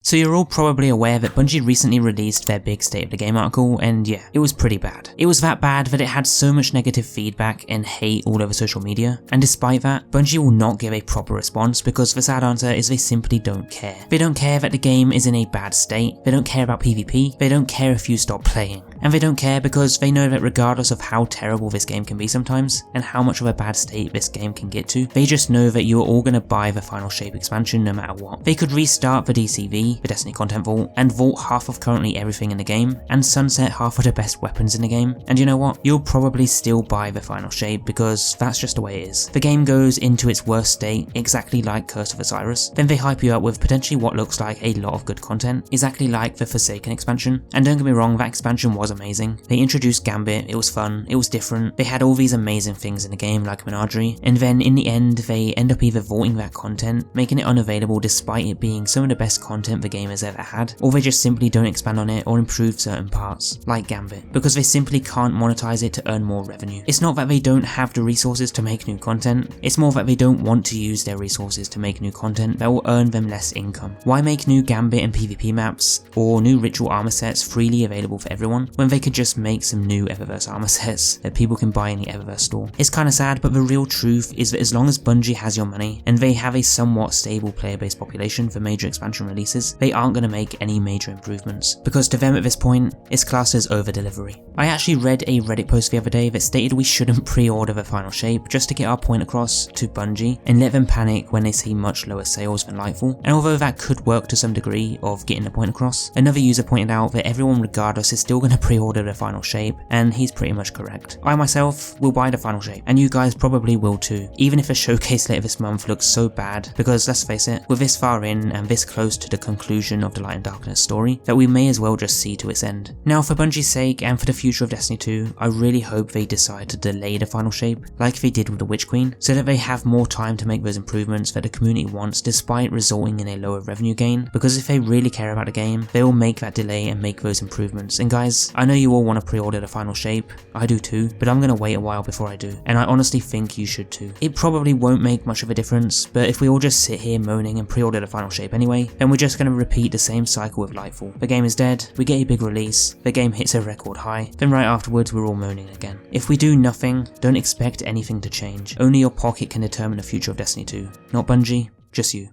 So you're all probably aware that Bungie recently released their big State of the Game article, and yeah, it was pretty bad. It was that bad that it had so much negative feedback and hate all over social media, and despite that, Bungie will not give a proper response because the sad answer is they simply don't care. They don't care that the game is in a bad state, they don't care about PvP, they don't care if you stop playing. And they don't care because they know that regardless of how terrible this game can be sometimes, and how much of a bad state this game can get to, they just know that you are all going to buy the Final Shape expansion no matter what. They could restart the DCV, the Destiny Content Vault, and vault half of currently everything in the game, and sunset half of the best weapons in the game, and you know what? You'll probably still buy the Final Shape because that's just the way it is. The game goes into its worst state exactly like Curse of Osiris, then they hype you up with potentially what looks like a lot of good content, exactly like the Forsaken expansion, and don't get me wrong, that expansion was amazing. They introduced Gambit, it was fun, it was different, they had all these amazing things in the game like Menagerie, and then in the end they end up either vaulting that content, making it unavailable despite it being some of the best content the game has ever had, or they just simply don't expand on it or improve certain parts, like Gambit, because they simply can't monetize it to earn more revenue. It's not that they don't have the resources to make new content, it's more that they don't want to use their resources to make new content that will earn them less income. Why make new Gambit and PvP maps, or new ritual armor sets freely available for everyone, when they could just make some new Eververse armor sets that people can buy in the Eververse store? It's kinda sad, but the real truth is that as long as Bungie has your money, and they have a somewhat stable player base population for major expansion releases, they aren't going to make any major improvements, because to them at this point, it's classed as over delivery. I actually read a Reddit post the other day that stated we shouldn't pre-order the Final Shape just to get our point across to Bungie and let them panic when they see much lower sales than Lightfall, and although that could work to some degree of getting the point across, another user pointed out that everyone regardless is still going to pre-order the Final Shape, and he's pretty much correct. I myself will buy the Final Shape, and you guys probably will too, even if the showcase later this month looks so bad, because let's face it, we're this far in and this close to the conclusion of the Light and Darkness story that we may as well just see to its end. Now for Bungie's sake and for the future of Destiny 2, I really hope they decide to delay the Final Shape like they did with the Witch Queen, so that they have more time to make those improvements that the community wants despite resulting in a lower revenue gain, because if they really care about the game, they will make that delay and make those improvements. And guys, I know you all want to pre-order the Final Shape, I do too, but I'm going to wait a while before I do, and I honestly think you should too. It probably won't make much of a difference, but if we all just sit here moaning and pre-order the Final Shape anyway, then we're just going to repeat the same cycle with Lightfall. The game is dead, we get a big release, the game hits a record high, then right afterwards we're all moaning again. If we do nothing, don't expect anything to change. Only your pocket can determine the future of Destiny 2. Not Bungie, just you.